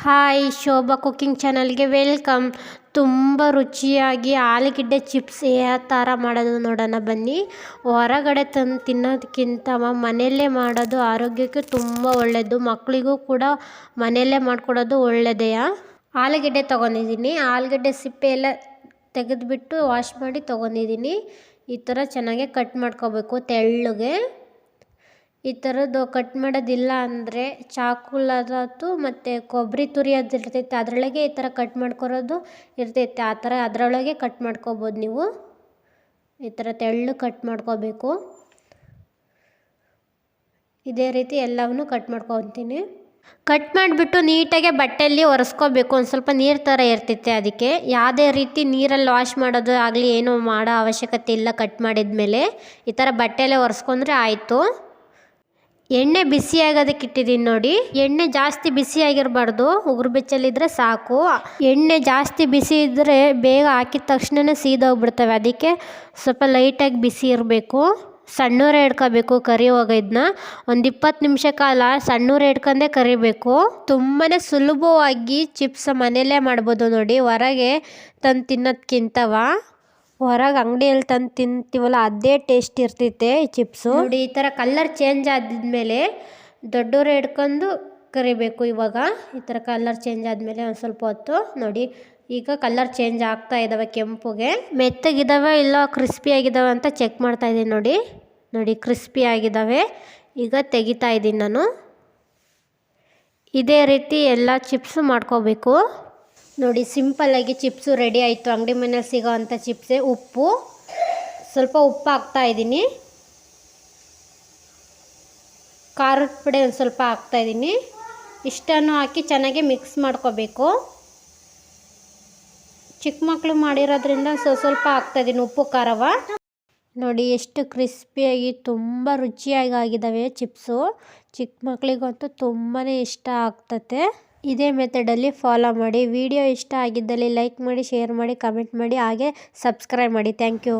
Hi Shobha cooking ಚಾನಲ್ಗೆ welcome. ತುಂಬ ರುಚಿಯಾಗಿ ಆಲೂಗೆಡ್ಡೆ ಚಿಪ್ಸ್ ಯಾವ ಥರ ಮಾಡೋದು ನೋಡೋಣ ಬನ್ನಿ. ಹೊರಗಡೆ ತಂದು ತಿನ್ನೋದಕ್ಕಿಂತ ಮನೆಯಲ್ಲೇ ಮಾಡೋದು ಆರೋಗ್ಯಕ್ಕೆ ತುಂಬ ಒಳ್ಳೆಯದು. ಮಕ್ಕಳಿಗೂ ಕೂಡ ಮನೆಯಲ್ಲೇ ಮಾಡಿಕೊಡೋದು ಒಳ್ಳೆಯದೇ. ಆಲೂಗೆಡ್ಡೆ ತೊಗೊಂಡಿದ್ದೀನಿ. ಆಲೂಗೆಡ್ಡೆ ಸಿಪ್ಪೆ ಎಲ್ಲ ತೆಗೆದುಬಿಟ್ಟು ವಾಶ್ ಮಾಡಿ ತೊಗೊಂಡಿದ್ದೀನಿ. ಈ ಥರ ಚೆನ್ನಾಗಿ ಕಟ್ ಮಾಡ್ಕೋಬೇಕು ತೆಳ್ಳಗೆ. ಈ ಥರದ್ದು ಕಟ್ ಮಾಡೋದಿಲ್ಲ ಅಂದರೆ ಚಾಕುಲಾದತ್ತು ಮತ್ತು ಕೊಬ್ಬರಿ ತುರಿಯೋದು ಇರ್ತೈತೆ, ಅದರೊಳಗೆ ಈ ಥರ ಕಟ್ ಮಾಡ್ಕೊರೋದು ಇರ್ತೈತೆ. ಆ ಥರ ಅದರೊಳಗೆ ಕಟ್ ಮಾಡ್ಕೊಬೋದು ನೀವು. ಈ ಥರ ತೆಳ್ಳು ಕಟ್ ಮಾಡ್ಕೋಬೇಕು. ಇದೇ ರೀತಿ ಎಲ್ಲವನ್ನೂ ಕಟ್ ಮಾಡ್ಕೊತೀನಿ. ಕಟ್ ಮಾಡಿಬಿಟ್ಟು ನೀಟಾಗೆ ಬಟ್ಟೆಯಲ್ಲಿ ಒರೆಸ್ಕೋಬೇಕು. ಒಂದು ಸ್ವಲ್ಪ ನೀರು ಥರ ಇರ್ತೈತೆ, ಅದಕ್ಕೆ ಯಾವುದೇ ರೀತಿ ನೀರಲ್ಲಿ ವಾಶ್ ಮಾಡೋದು ಆಗಲಿ ಏನೂ ಮಾಡೋ ಅವಶ್ಯಕತೆ ಇಲ್ಲ. ಕಟ್ ಮಾಡಿದ ಮೇಲೆ ಈ ಥರ ಬಟ್ಟೆಯಲ್ಲೇ ಒರೆಸ್ಕೊಂಡ್ರೆ ಆಯಿತು. ಎಣ್ಣೆ ಬಿಸಿ ಆಗೋದಕ್ಕೆ ಇಟ್ಟಿದ್ದೀನಿ ನೋಡಿ. ಎಣ್ಣೆ ಜಾಸ್ತಿ ಬಿಸಿ ಆಗಿರಬಾರ್ದು, ಉಗುರು ಬೆಚ್ಚಲಿದ್ರೆ ಸಾಕು. ಎಣ್ಣೆ ಜಾಸ್ತಿ ಬಿಸಿ ಇದ್ದರೆ ಬೇಗ ಹಾಕಿದ ತಕ್ಷಣ ಸೀದೋಗ್ಬಿಡ್ತವೆ. ಅದಕ್ಕೆ ಸ್ವಲ್ಪ ಲೈಟಾಗಿ ಬಿಸಿ ಇರಬೇಕು. ಸಣ್ಣೂರೇ ಹಿಡ್ಕೋಬೇಕು ಕರಿಯುವಾಗ. ಇದನ್ನ ಒಂದು 20 ನಿಮಿಷ ಕಾಲ ಸಣ್ಣೂರೇ ಹಿಡ್ಕೊಂಡೇ ಕರಿಬೇಕು. ತುಂಬಾ ಸುಲಭವಾಗಿ ಚಿಪ್ಸ್ ಮನೆಯಲ್ಲೇ ಮಾಡ್ಬೋದು ನೋಡಿ. ಹೊರಗೆ ತಂದು ತಿನ್ನೋದಕ್ಕಿಂತವ ಹೊರಗೆ ಅಂಗಡಿಯಲ್ಲಿ ತಂದು ತಿಂತೀವಲ್ಲ ಅದೇ ಟೇಸ್ಟ್ ಇರ್ತೈತೆ ಈ ಚಿಪ್ಸು ನೋಡಿ. ಈ ಥರ ಕಲರ್ ಚೇಂಜ್ ಆದಮೇಲೆ ದೊಡ್ಡವರೇ ಹಿಡ್ಕೊಂಡು ಕರಿಬೇಕು. ಇವಾಗ ಈ ಥರ ಕಲರ್ ಚೇಂಜ್ ಆದಮೇಲೆ ಒಂದು ಸ್ವಲ್ಪ ಹೊತ್ತು ನೋಡಿ. ಈಗ ಕಲರ್ ಚೇಂಜ್ ಆಗ್ತಾ ಇದ್ದಾವೆ, ಕೆಂಪುಗೆ ಮೆತ್ತಗಿದ್ದಾವೆ ಇಲ್ಲ ಕ್ರಿಸ್ಪಿ ಆಗಿದ್ದಾವೆ ಅಂತ ಚೆಕ್ ಮಾಡ್ತಾ ಇದ್ದೀನಿ ನೋಡಿ. ನೋಡಿ ಕ್ರಿಸ್ಪಿ ಆಗಿದ್ದಾವೆ. ಈಗ ತೆಗಿತಾ ಇದ್ದೀನಿ ನಾನು. ಇದೇ ರೀತಿ ಎಲ್ಲ ಚಿಪ್ಸು ಮಾಡ್ಕೋಬೇಕು ನೋಡಿ. ಸಿಂಪಲ್ಲಾಗಿ ಚಿಪ್ಸು ರೆಡಿ ಆಯಿತು. ಅಂಗಡಿ ಮನೇಲಿ ಸಿಗೋ ಅಂಥ ಚಿಪ್ಸೇ. ಉಪ್ಪು ಸ್ವಲ್ಪ ಉಪ್ಪು ಹಾಕ್ತಾಯಿದ್ದೀನಿ. ಖಾರದ ಪುಡಿ ಒಂದು ಸ್ವಲ್ಪ ಹಾಕ್ತಾಯಿದ್ದೀನಿ. ಇಷ್ಟನ್ನು ಹಾಕಿ ಚೆನ್ನಾಗಿ ಮಿಕ್ಸ್ ಮಾಡ್ಕೋಬೇಕು. ಚಿಕ್ಕ ಮಕ್ಕಳು ಮಾಡಿರೋದ್ರಿಂದ ಸ್ವಲ್ಪ ಹಾಕ್ತಾಯಿದ್ದೀನಿ ಉಪ್ಪು ಖಾರವ ನೋಡಿ. ಎಷ್ಟು ಕ್ರಿಸ್ಪಿಯಾಗಿ ತುಂಬ ರುಚಿಯಾಗಿ ಆಗಿದ್ದಾವೆ ಚಿಪ್ಸು. ಚಿಕ್ಕ ಮಕ್ಕಳಿಗಂತೂ ತುಂಬಾ ಇಷ್ಟ ಆಗ್ತತೆ. ಇದೇ ಮೆಥಡಲ್ಲಿ ಫಾಲೋ ಮಾಡಿ. ವಿಡಿಯೋ ಇಷ್ಟ ಆಗಿದ್ದಲ್ಲಿ ಲೈಕ್ ಮಾಡಿ, ಶೇರ್ ಮಾಡಿ, ಕಮೆಂಟ್ ಮಾಡಿ, ಹಾಗೆ ಸಬ್ಸ್ಕ್ರೈಬ್ ಮಾಡಿ. Thank you.